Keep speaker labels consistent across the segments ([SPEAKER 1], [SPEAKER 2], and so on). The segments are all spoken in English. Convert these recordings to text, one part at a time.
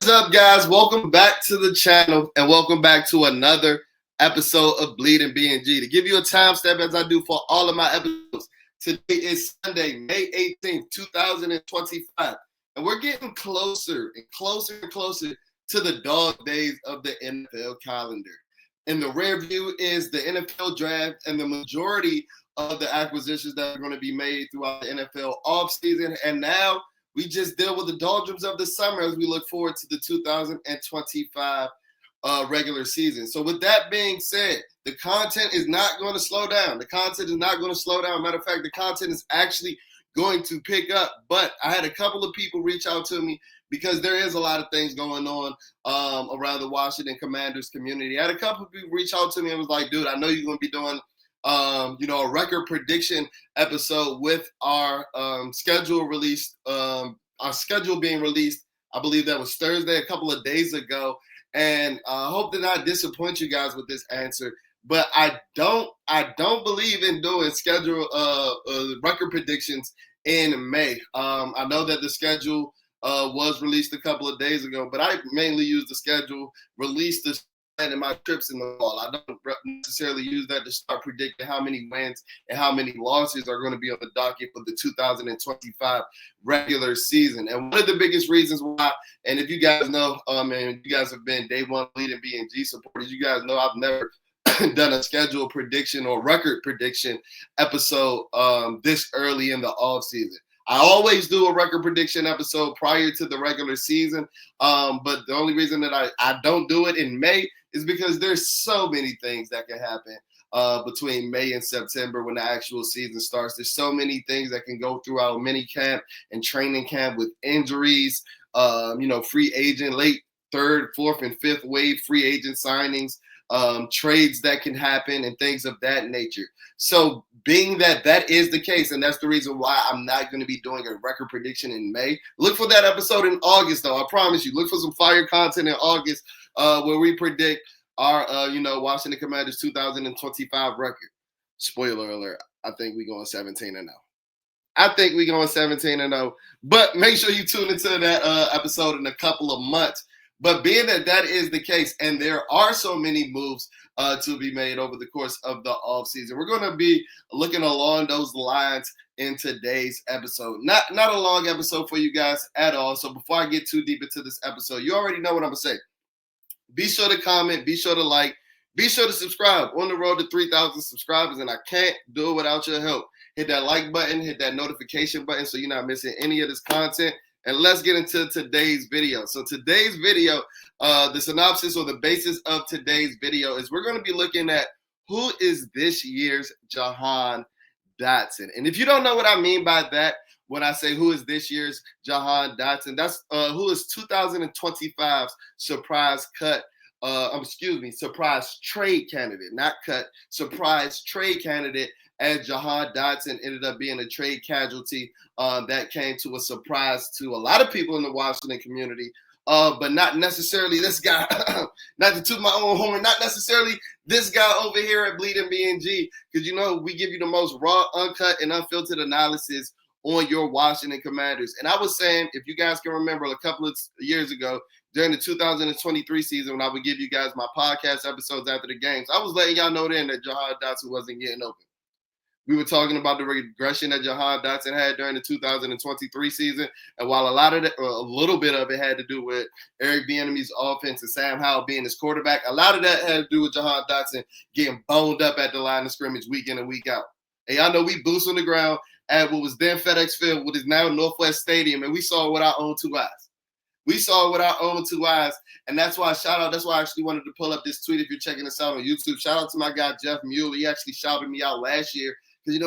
[SPEAKER 1] What's up, guys? Welcome back to the channel and welcome back to another episode of Bleeding B&G. To give you a timestamp as I do for all of my episodes, today is Sunday, May 18th, 2025. And we're getting closer and closer and closer to the dog days of the NFL calendar. In the rear view is the NFL draft and the majority of the acquisitions that are going to be made throughout the NFL offseason. And now we just deal with the doldrums of the summer as we look forward to the 2025 regular season. So with that being said, the content is not going to slow down. The content is not going to slow down. Matter of fact, the content is actually going to pick up. But I had a couple of people reach out to me because there is a lot of things going on around the Washington Commanders community. I had a couple of people reach out to me and was like, dude, I know you're going to be doing a record prediction episode with our schedule released, our schedule being released. I believe that was Thursday, a couple of days ago. And I hope to not disappoint you guys with this answer. But I don't believe in doing schedule record predictions in May. I know that the schedule was released a couple of days ago, but I mainly use the schedule released this and my trips in the fall. I don't necessarily use that to start predicting how many wins and how many losses are going to be on the docket for the 2025 regular season. And one of the biggest reasons why, and if you guys know, and you guys have been day one Bleeding B&G supporters, you guys know I've never done a schedule prediction or record prediction episode this early in the off season. I always do a record prediction episode prior to the regular season, but the only reason that I don't do it in May is because there's so many things that can happen between May and September when the actual season starts. There's so many things that can go through our mini camp and training camp with injuries, free agent, late third, fourth, and fifth wave free agent signings, trades that can happen and things of that nature. So being that is the case, and that's the reason why I'm not going to be doing a record prediction in May. Look for that episode in August, though. I promise you. Look for some fire content in August where we predict our, Washington Commanders 2025 record. Spoiler alert, I think we're going 17-0. I think we're going 17-0. But make sure you tune into that episode in a couple of months. But being that is the case, and there are so many moves to be made over the course of the offseason, we're going to be looking along those lines in today's episode. Not a long episode for you guys at all. So before I get too deep into this episode, you already know what I'm going to say. Be sure to comment. Be sure to like. Be sure to subscribe. On the road to 3,000 subscribers, and I can't do it without your help. Hit that like button. Hit that notification button so you're not missing any of this content. And let's get into today's video. So today's video, the synopsis or the basis of today's video is we're going to be looking at who is this year's Jahan Dotson. And if you don't know what I mean by that, when I say who is this year's Jahan Dotson, that's who is 2025's surprise trade candidate, not cut, surprise trade candidate, as Jahan Dotson ended up being a trade casualty that came to a surprise to a lot of people in the Washington community, but not necessarily this guy, not to toot my own horn, not necessarily this guy over here at Bleeding B&G, because, we give you the most raw, uncut, and unfiltered analysis on your Washington Commanders. And I was saying, if you guys can remember a couple of years ago, during the 2023 season, when I would give you guys my podcast episodes after the games, I was letting y'all know then that Jahan Dotson wasn't getting open. We were talking about the regression that Jahan Dotson had during the 2023 season. And while a little bit of it had to do with Eric Bieniemy's offense and Sam Howell being his quarterback, a lot of that had to do with Jahan Dotson getting boned up at the line of scrimmage week in and week out. And y'all know we boots on the ground at what was then FedEx Field, what is now Northwest Stadium, and we saw it with our own two eyes. We saw it with our own two eyes, and that's why I actually wanted to pull up this tweet if you're checking us out on YouTube. Shout out to my guy, Jeff Mueller. He actually shouted me out last year. Because,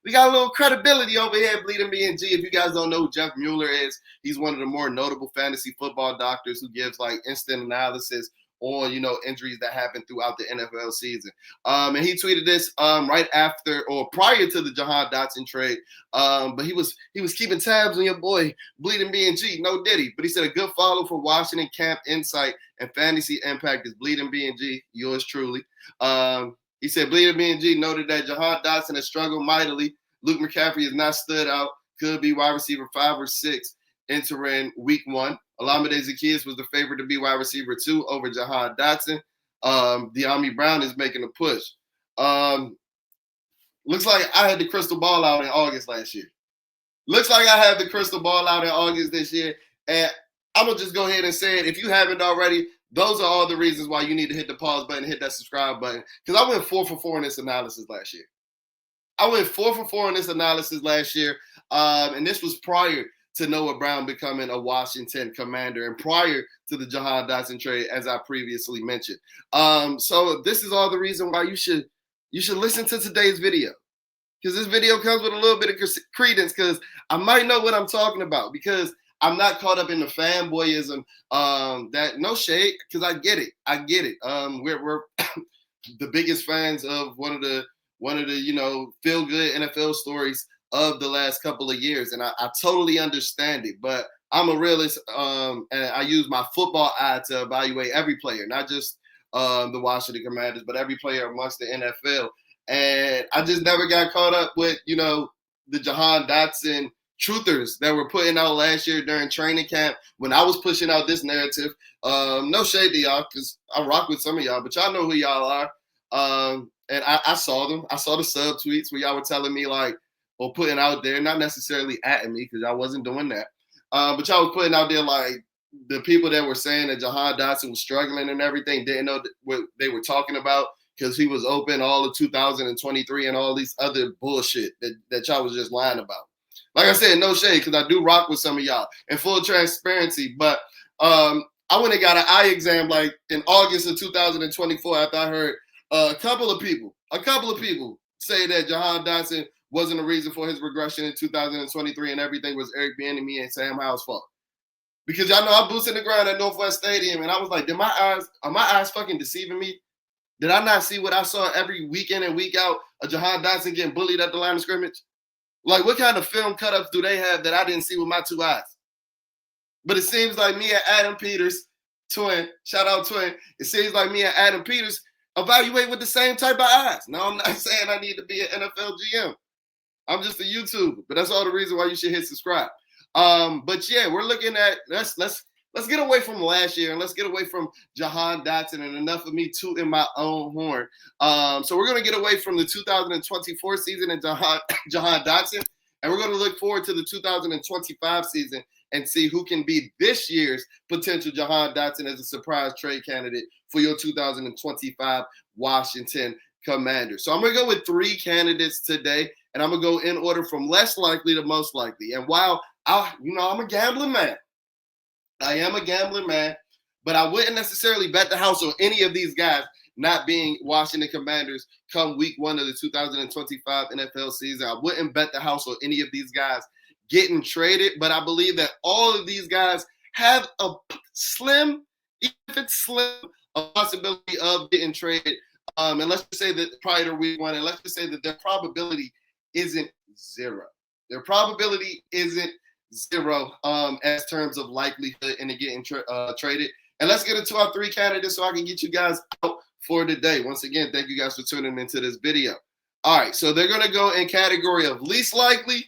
[SPEAKER 1] we got a little credibility over here at Bleeding B&G. If you guys don't know who Jeff Mueller is, he's one of the more notable fantasy football doctors who gives instant analysis on, injuries that happen throughout the NFL season. And he tweeted this right after or prior to the Jahan Dotson trade. But he was keeping tabs on your boy, Bleeding B&G. No diddy. But he said a good follow for Washington Camp Insight and Fantasy Impact is Bleeding B&G, yours truly. He said, Bleeding B&G noted that Jahan Dotson has struggled mightily. Luke McCaffrey has not stood out. Could be wide receiver 5 or 6 entering week 1. Olamide Zaccheaus was the favorite to be wide receiver 2 over Jahan Dotson. De'Ami Brown is making a push. Looks like I had the crystal ball out in August last year. Looks like I have the crystal ball out in August this year. And I'm going to just go ahead and say it. If you haven't already, those are all the reasons why you need to hit the pause button, hit that subscribe button. Because I went 4 for 4 in this analysis last year. I went 4 for 4 in this analysis last year. And this was prior to Noah Brown becoming a Washington Commander and prior to the Jahan Dotson trade, as I previously mentioned. So this is all the reason why you should listen to today's video. Because this video comes with a little bit of credence, because I might know what I'm talking about, because I'm not caught up in the fanboyism. That no shade, because I get it. We're the biggest fans of one of the feel good NFL stories of the last couple of years, and I totally understand it. But I'm a realist, and I use my football eye to evaluate every player, not just the Washington Commanders, but every player amongst the NFL. And I just never got caught up with, the Jahan Dotson truthers that were putting out last year during training camp when I was pushing out this narrative. No shade to y'all, because I rock with some of y'all, but y'all know who y'all are. And I saw them. I saw the sub tweets where y'all were telling me, like, or putting out there, not necessarily at me, because I wasn't doing that. But y'all was putting out there, like, the people that were saying that Jahan Dotson was struggling and everything didn't know what they were talking about, because he was open all of 2023 and all these other bullshit that y'all was just lying about. Like I said, no shade, because I do rock with some of y'all in full transparency. But I went and got an eye exam like in August of 2024 after I heard a couple of people say that Jahan Dotson wasn't a reason for his regression in 2023 and everything was Eric Bieniemy and Sam Howell's fault. Because y'all know I boosted the ground at Northwest Stadium, and I was like, are my eyes fucking deceiving me? Did I not see what I saw every week in and week out of Jahan Dotson getting bullied at the line of scrimmage? Like, what kind of film cut-ups do they have that I didn't see with my 2 eyes? But it seems like me and Adam Peters, twin, shout out twin, it seems like me and Adam Peters evaluate with the same type of eyes. Now, I'm not saying I need to be an NFL GM. I'm just a YouTuber, but that's all the reason why you should hit subscribe. But yeah, we're looking at, let's get away from last year and let's get away from Jahan Dotson, and enough of me tooting my own horn. So we're going to get away from the 2024 season and Jahan Dotson, and we're going to look forward to the 2025 season and see who can be this year's potential Jahan Dotson as a surprise trade candidate for your 2025 Washington Commanders. So I'm going to go with 3 candidates today, and I'm going to go in order from less likely to most likely. And while I'm a gambling man, I am a gambling man, but I wouldn't necessarily bet the house on any of these guys not being Washington Commanders come week 1 of the 2025 NFL season. I wouldn't bet the house on any of these guys getting traded, but I believe that all of these guys have a slim, even if it's slim, a possibility of getting traded. And let's just say that prior to week 1, and let's just say that their probability isn't 0. Their probability isn't 0 as terms of likelihood in getting traded. And let's get into our 3 candidates so I can get you guys out for today. Once again, thank you guys for tuning into this video. All right, so they're going to go in category of least likely,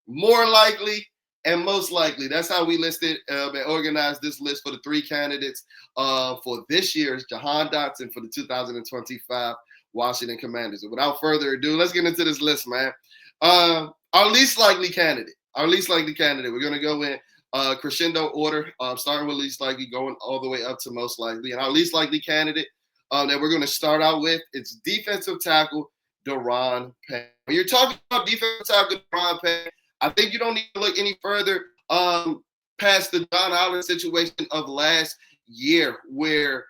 [SPEAKER 1] more likely, and most likely. That's how we listed and organized this list for the 3 candidates for this year's Jahan Dotson for the 2025 Washington Commanders. And without further ado, let's get into this list, man. Our least likely candidate. We're going to go in crescendo order, starting with least likely, going all the way up to most likely. And our least likely candidate that we're going to start out with, it's defensive tackle Daron Payne. When you're talking about defensive tackle Daron Payne, I think you don't need to look any further past the John Allen situation of last year, where,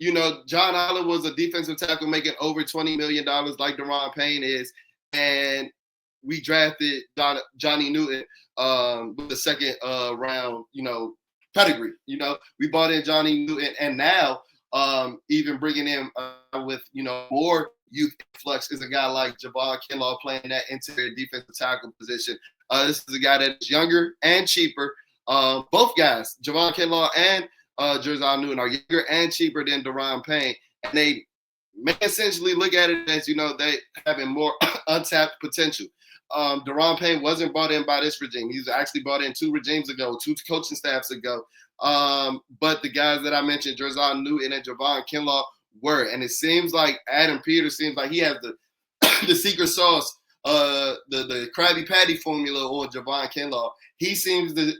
[SPEAKER 1] John Allen was a defensive tackle making over $20 million like Daron Payne is, and we drafted Johnny Newton with the second round, pedigree. We bought in Johnny Newton, and now even bringing in with, more youth influx is a guy like Javon Kinlaw playing that interior defensive tackle position. This is a guy that's younger and cheaper. Both guys, Javon Kinlaw and Jerzon Newton, are younger and cheaper than Daron Payne. And they may essentially look at it as, they having more untapped potential. Deron Payne wasn't brought in by this regime. He was actually brought in 2 regimes ago, 2 coaching staffs ago. But the guys that I mentioned, Jerzon Newton and Javon Kinlaw, were. And it seems like Adam Peters seems like he has the the secret sauce, the Krabby Patty formula on Javon Kinlaw. He seems to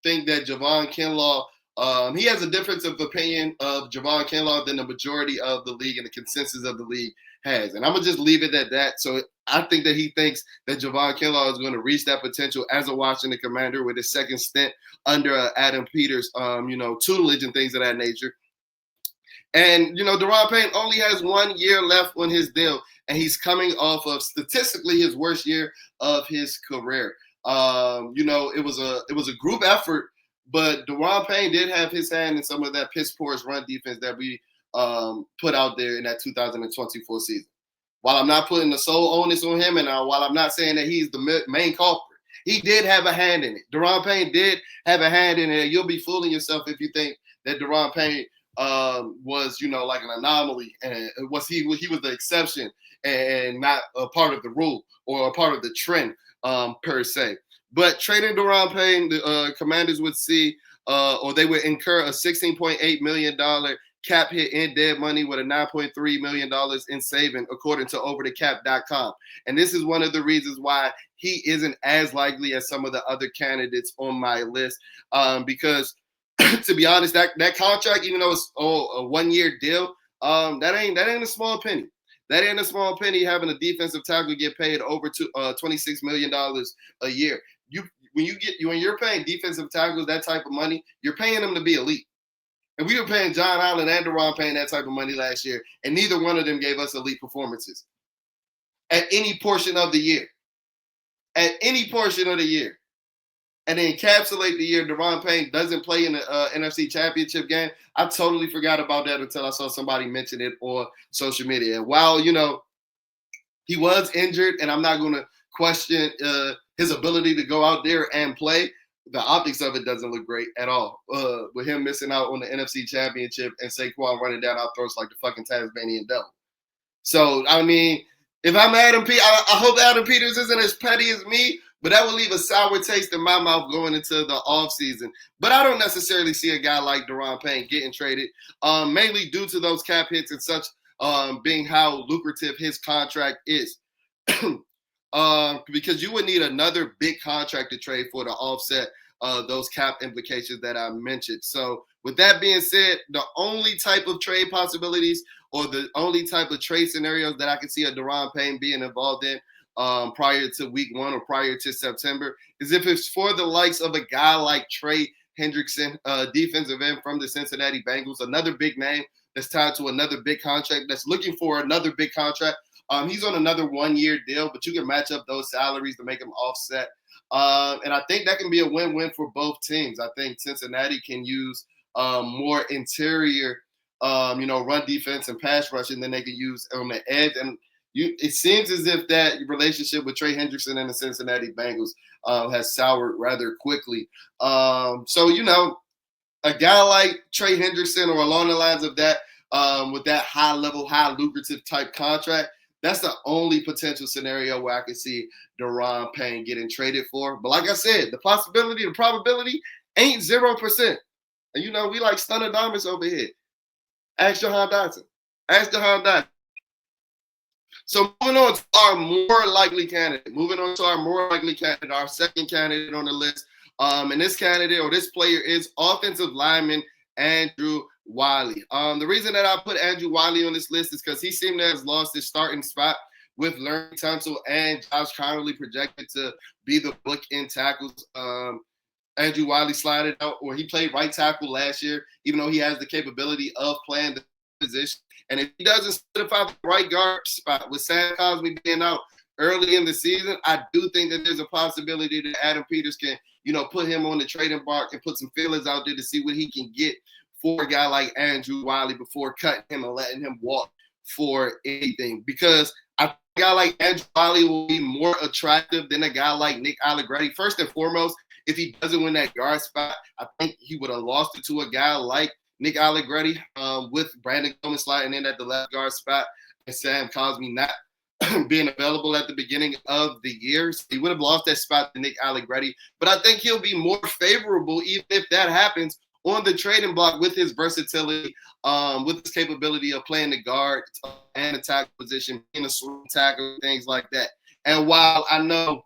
[SPEAKER 1] think that Javon Kinlaw, he has a difference of opinion of Javon Kinlaw than the majority of the league and the consensus of the league has. And I'm going to just leave it at that. So I think that he thinks that Javon Kinlaw is going to reach that potential as a Washington Commander with his second stint under Adam Peters, tutelage and things of that nature. And, Deron Payne only has 1 year left on his deal, and he's coming off of statistically his worst year of his career. It was a group effort, but Deron Payne did have his hand in some of that piss poor run defense that we put out there in that 2024 season. While I'm not putting the sole onus on him, and while I'm not saying that he's the main culprit, he did have a hand in it. Deron Payne did have a hand in it. You'll be fooling yourself if you think that Deron Payne was, like an anomaly, and he was the exception and not a part of the rule or a part of the trend per se. But trading Deron Payne, the Commanders would see, or they would incur a $16.8 million cap hit in dead money with a $9.3 million in saving, according to overthecap.com. And this is one of the reasons why he isn't as likely as some of the other candidates on my list, because to be honest, that contract, even though it's a 1 year deal, that ain't a small penny. That ain't a small penny having a defensive tackle get paid over to $26 million a year. When you're paying defensive tackles that type of money, you're paying them to be elite. And we were paying John Allen and Deron Payne that type of money last year, and neither one of them gave us elite performances at any portion of the year. At any portion of the year. And then encapsulate the year Deron Payne doesn't play in the NFC Championship game. I totally forgot about that until I saw somebody mention it on social media. And while, he was injured, and I'm not going to question his ability to go out there and play, the optics of it doesn't look great at all. With him missing out on the NFC Championship and Saquon running down our throats like the fucking Tasmanian devil. So, I mean, if I'm Adam Peters, I hope Adam Peters isn't as petty as me, but that will leave a sour taste in my mouth going into the offseason. But I don't necessarily see a guy like Deron Payne getting traded, mainly due to those cap hits and such, being how lucrative his contract is. Because you would need another big contract to trade for to offset those cap implications that I mentioned. So with that being said, the only type of trade possibilities or the only type of trade scenarios that I can see a Deron Payne being involved in prior to week 1 or prior to September is if it's for the likes of a guy like Trey Hendrickson, defensive end from the Cincinnati Bengals, another big name that's tied to another big contract, that's looking for another big contract. He's on another 1 year deal, but you can match up those salaries to make them offset. And I think that can be a win-win for both teams. I think Cincinnati can use more interior, run defense and pass rushing than they can use on the edge. And it seems as if that relationship with Trey Hendrickson and the Cincinnati Bengals has soured rather quickly. So, a guy like Trey Hendrickson or along the lines of that, with that high-level, high lucrative type contract, that's the only potential scenario where I could see Deron Payne getting traded for. But like I said, the probability ain't 0%. And, we like Stunner Diamonds over here. Ask Jahan Dotson. So moving on to our more likely candidate. Our second candidate on the list. And this candidate or this player is offensive lineman Andrew Wiley. The reason that I put Andrew Wiley on this list is because he seemed to have lost his starting spot with Larry Tunsil and Josh Connolly projected to be the bookend tackles. Andrew Wiley slided out, or he played right tackle last year, even though he has the capability of playing the position. And if he doesn't solidify the right guard spot with Sam Cosmi being out early in the season, I do think that there's a possibility that Adam Peters can, put him on the trading block and put some feelers out there to see what he can get for a guy like Andrew Wiley before cutting him and letting him walk for anything. Because I think a guy like Andrew Wiley will be more attractive than a guy like Nick Allegretti. First and foremost, if he doesn't win that guard spot, I think he would have lost it to a guy like Nick Allegretti, with Brandon Coleman sliding in at the left guard spot and Sam Cosmi not being available at the beginning of the year. So he would have lost that spot to Nick Allegretti. But I think he'll be more favorable, even if that happens, on the trading block with his versatility, with his capability of playing the guard and attack position, being a swing tackle, things like that. And while I know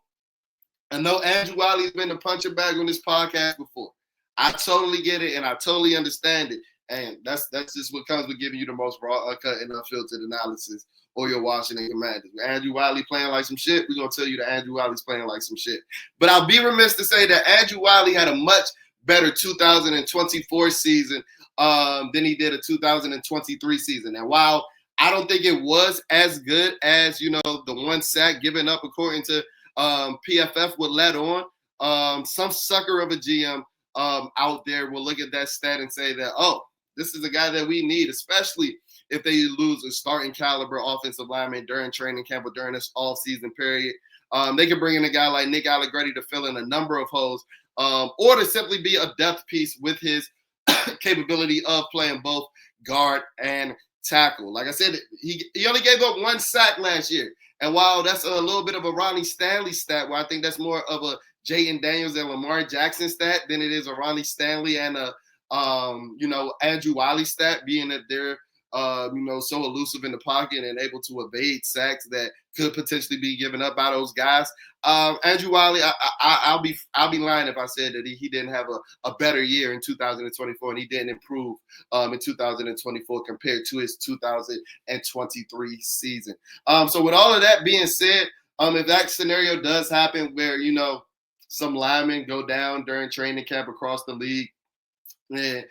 [SPEAKER 1] Andrew Wiley's been a puncher bag on this podcast before, I totally get it and I totally understand it. And that's just what comes with giving you the most raw, uncut, and unfiltered analysis or your Washington Commanders. With Andrew Wiley playing like some shit, we're going to tell you that Andrew Wiley's playing like some shit. But I'll be remiss to say that Andrew Wiley had a much better 2024 season than he did a 2023 season. And while I don't think it was as good as, the one sack given up according to PFF would let on, some sucker of a GM out there will look at that stat and say that, oh, this is a guy that we need, especially if they lose a starting caliber offensive lineman during training camp or during this all-season period. They can bring in a guy like Nick Allegretti to fill in a number of holes, or to simply be a depth piece with his capability of playing both guard and tackle. Like I said, he only gave up one sack last year. And while that's a little bit of a Ronnie Stanley stat, where I think that's more of a Jayden Daniels and Lamar Jackson stat than it is a Ronnie Stanley and a Andrew Wiley stat, being that they're so elusive in the pocket and able to evade sacks that could potentially be given up by those guys. Andrew Wiley, I'll be lying if I said that he didn't have a better year in 2024 and he didn't improve in 2024 compared to his 2023 season. So with all of that being said, if that scenario does happen where some linemen go down during training camp across the league, and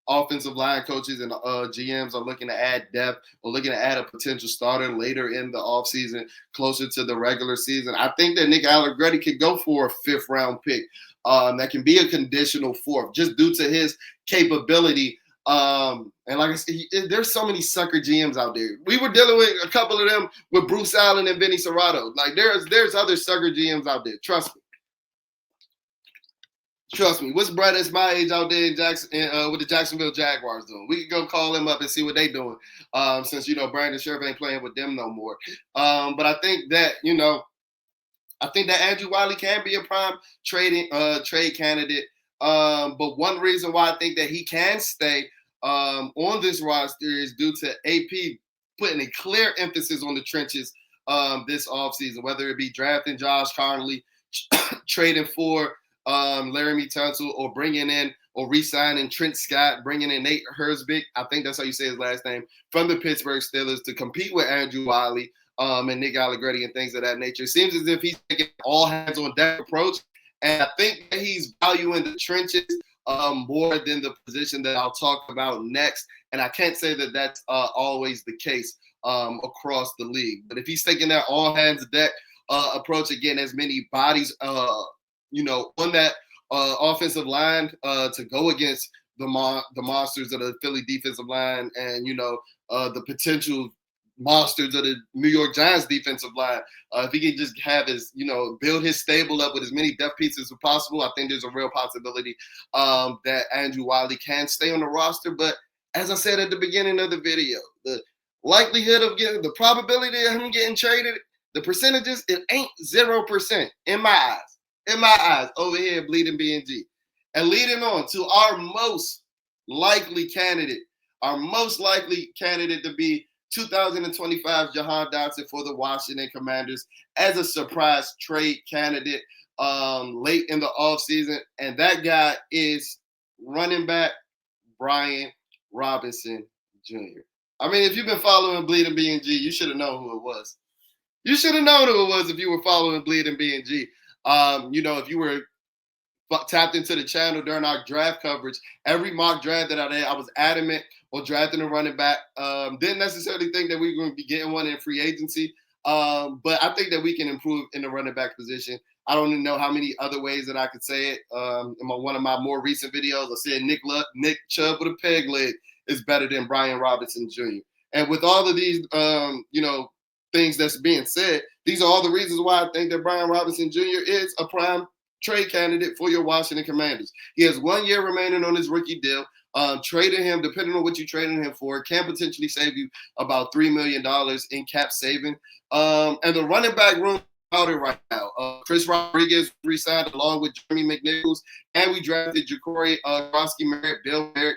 [SPEAKER 1] offensive line coaches and GMs are looking to add depth or looking to add a potential starter later in the offseason, closer to the regular season, I think that Nick Allegretti could go for a fifth-round pick that can be a conditional fourth, just due to his capability. And like I said, there's so many sucker GMs out there. We were dealing with a couple of them with Bruce Allen and Vinny Serrato. Like there's other sucker GMs out there. Trust me. Trust me, what's brothers my age out there in Jackson with the Jacksonville Jaguars doing? We can go call them up and see what they doing. Since Brandon Scherf ain't playing with them no more. But I think that Andrew Wiley can be a prime trade candidate. But one reason why I think that he can stay on this roster is due to AP putting a clear emphasis on the trenches this offseason, whether it be drafting Josh Conley, trading for Laramie Tunsil, or bringing in or re-signing Trent Scott, bringing in Nate Herzig, I think that's how you say his last name, from the Pittsburgh Steelers to compete with Andrew Wiley and Nick Allegretti and things of that nature. It seems as if he's taking all hands on deck approach, and I think that he's valuing the trenches more than the position that I'll talk about next. And I can't say that that's always the case across the league. But if he's taking that all hands deck approach, again, as many bodies on that offensive line to go against the monsters of the Philly defensive line and, the potential monsters of the New York Giants defensive line. If he can just have his, build his stable up with as many depth pieces as possible, I think there's a real possibility that Andrew Wiley can stay on the roster. But as I said at the beginning of the video, the likelihood of the probability of him getting traded, the percentages, it ain't 0% in my eyes. Over here at Bleeding BNG. And leading on to our most likely candidate to be 2025 Jahan Dotson for the Washington Commanders as a surprise trade candidate late in the offseason. And that guy is running back Brian Robinson Jr. I mean, if you've been following Bleeding BNG, you should have known who it was. You should have known who it was if you were following Bleeding BNG. If you were tapped into the channel during our draft coverage, every mock draft that I did, I was adamant on drafting a running back. Didn't necessarily think that we were going to be getting one in free agency, but I think that we can improve in the running back position. I don't even know how many other ways that I could say it. In one of my more recent videos, I said Nick Chubb with a peg leg is better than Brian Robinson Jr. And with all of these, things that's being said, these are all the reasons why I think that Brian Robinson Jr. is a prime trade candidate for your Washington Commanders. He has 1 year remaining on his rookie deal. Trading him, depending on what you traded him for, can potentially save you about $3 million in cap saving. And the running back room out it right now. Chris Rodriguez re-signed along with Jeremy McNichols, and we drafted Ja'Cory Merritt, Bill Merritt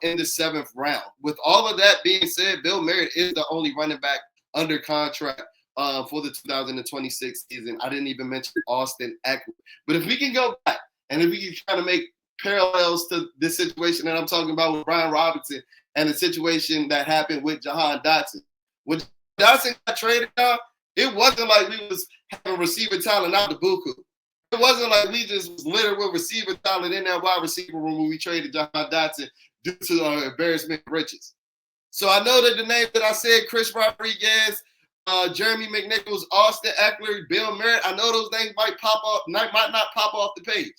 [SPEAKER 1] in the 7th round. With all of that being said, Bill Merritt is the only running back under contract for the 2026 season. I didn't even mention Austin Eckler. But if we can go back and if we can try to make parallels to this situation that I'm talking about with Brian Robinson and the situation that happened with Jahan Dotson. When Dotson got traded out, it wasn't like we was having receiver talent out the buku. It wasn't like we just was littered with receiver talent in that wide receiver room when we traded Jahan Dotson due to embarrassment of riches. So I know that the names that I said, Chris Rodriguez, Jeremy McNichols, Austin Eckler, Bill Merritt, I know those names might not pop off the page.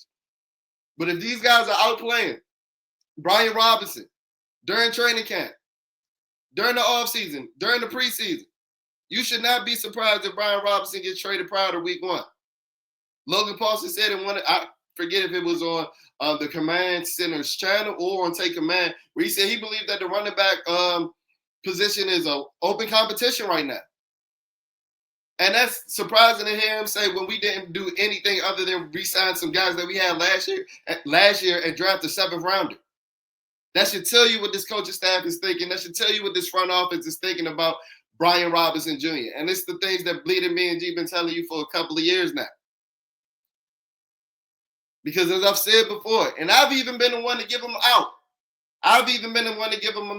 [SPEAKER 1] But if these guys are out playing Brian Robinson during training camp, during the offseason, during the preseason, you should not be surprised if Brian Robinson gets traded prior to week 1. Logan Paulson said in one, I forget if it was on the Command Center's channel or on Take Command, where he said he believed that the running back position is an open competition right now. And that's surprising to hear him say when we didn't do anything other than re-sign some guys that we had last year and draft a 7th rounder. That should tell you what this coaching staff is thinking. That should tell you what this front office is thinking about Brian Robinson Jr. And it's the things that Bleeding B&G been telling you for a couple of years now. Because as I've said before, and I've even been the one to give him out. I've even been the one to give him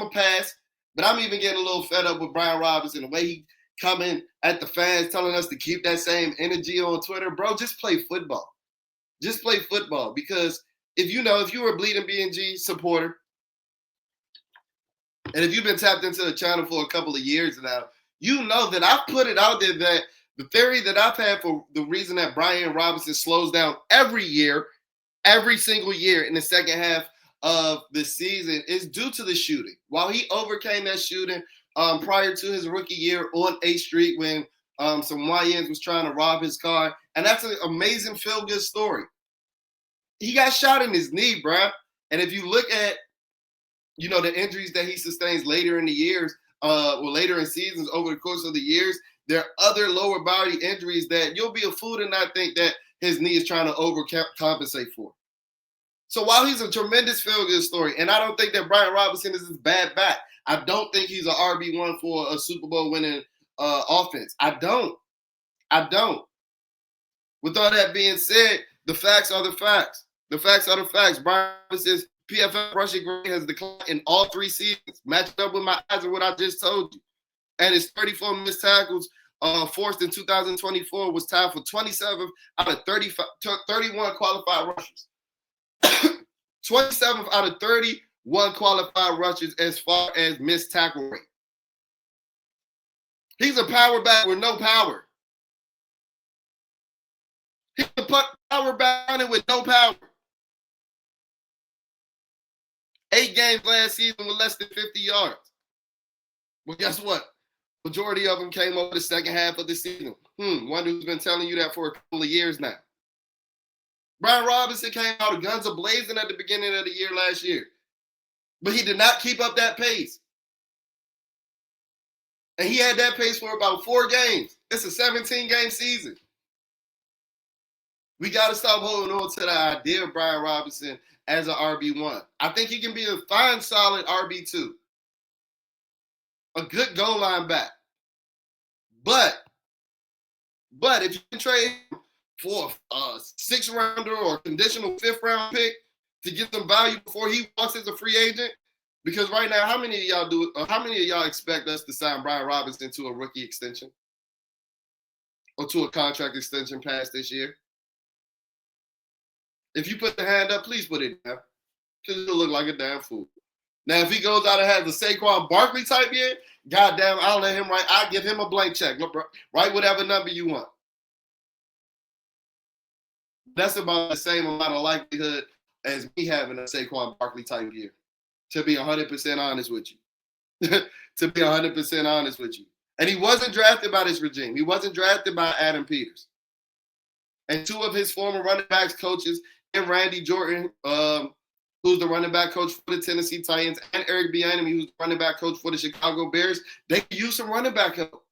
[SPEAKER 1] a pass. But I'm even getting a little fed up with Brian Robinson, the way he coming at the fans, telling us to keep that same energy on Twitter. Bro, just play football. Just play football. Because if you were a Bleeding B&G supporter, and if you've been tapped into the channel for a couple of years now, you know that I've put it out there that the theory that I've had for the reason that Brian Robinson slows down every single year in the second half of the season is due to the shooting. While he overcame that shooting prior to his rookie year on 8th Street when some YNs was trying to rob his car, and that's an amazing feel-good story. He got shot in his knee, bruh. And if you look at, the injuries that he sustains later in the years, later in seasons over the course of the years, there are other lower body injuries that you'll be a fool to not think that his knee is trying to overcompensate for. So while he's a tremendous feel-good story, and I don't think that Brian Robinson is his bad back, I don't think he's an RB1 for a Super Bowl winning offense. I don't. With all that being said, the facts are the facts. The facts are the facts. Brian Robinson's PFF rushing grade has declined in all 3 seasons, matched up with my eyes and what I just told you. And his 34 missed tackles forced in 2024 was tied for 27th out of 31 qualified rushers. 27th out of 31 qualified rushers as far as missed tackle rate. He's a power back with no power. He's a power back with no power. 8 games last season with less than 50 yards. Well, guess what? Majority of them came over the second half of the season. Wonder who's been telling you that for a couple of years now. Brian Robinson came out of guns a-blazing at the beginning of the year last year. But he did not keep up that pace. And he had that pace for about 4 games. It's a 17-game season. We got to stop holding on to the idea of Brian Robinson as an RB1. I think he can be a fine, solid RB2. A good goal line back. But if you can trade him for a 6th rounder or a conditional 5th round pick to get some value before he walks as a free agent, because right now, how many of y'all expect us to sign Brian Robinson to a rookie extension or to a contract extension past this year? If you put the hand up, please put it down, because it'll look like a damn fool. Now, if he goes out and has a Saquon Barkley type year, goddamn, I'll give him a blank check. Write whatever number you want. That's about the same amount of likelihood as me having a Saquon Barkley type year, to be 100% honest with you. And he wasn't drafted by this regime. He wasn't drafted by Adam Peters. And 2 of his former running backs coaches and Randy Jordan, who's the running back coach for the Tennessee Titans, and Eric Bieniemy, who's the running back coach for the Chicago Bears, they can use some running back help.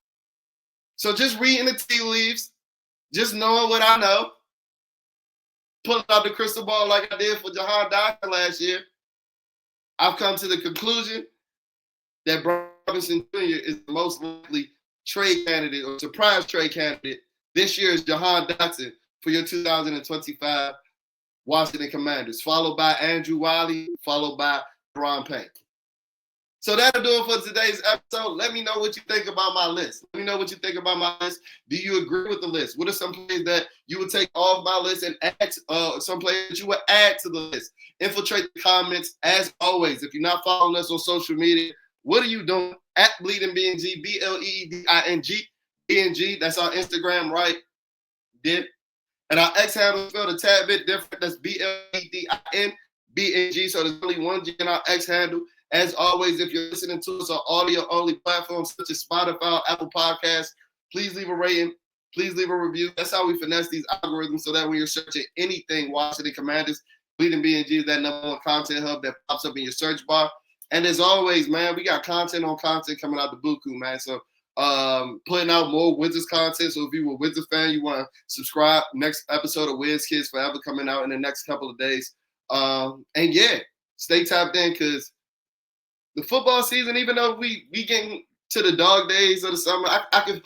[SPEAKER 1] So just reading the tea leaves, just knowing what I know, pulling out the crystal ball like I did for Jahan Dotson last year, I've come to the conclusion that Robinson Jr. is the most likely trade candidate or surprise trade candidate this year is Jahan Dotson for your 2025 Washington Commanders, followed by Andrew Wiley, followed by Ron Payne. So that'll do it for today's episode. Let me know what you think about my list. Let me know what you think about my list. Do you agree with the list? What are some players that you would take off my list and add some players that you would add to the list? Infiltrate the comments. As always, if you're not following us on social media, what are you doing? At Bleeding BNG, BLEEDING, BNG. That's our Instagram right there. And our X handle is spelled a tad bit different. That's BLEDIN, BNG. So there's only one G in our X handle. As always, if you're listening to us on audio-only platforms such as Spotify, Apple Podcasts, please leave a rating. Please leave a review. That's how we finesse these algorithms so that when you're searching anything Washington Commanders, Bleeding BNG is that number one content hub that pops up in your search bar. And as always, man, we got content on content coming out the buku, man. So putting out more Wizards content. So if you're a Wizards fan, you want to subscribe. Next episode of Wiz Kids Forever coming out in the next couple of days. And yeah, stay tapped in because the football season, even though we getting to the dog days of the summer, I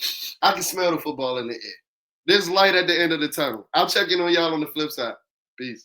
[SPEAKER 1] can smell the football in the air. There's light at the end of the tunnel. I'll check in on y'all on the flip side. Peace.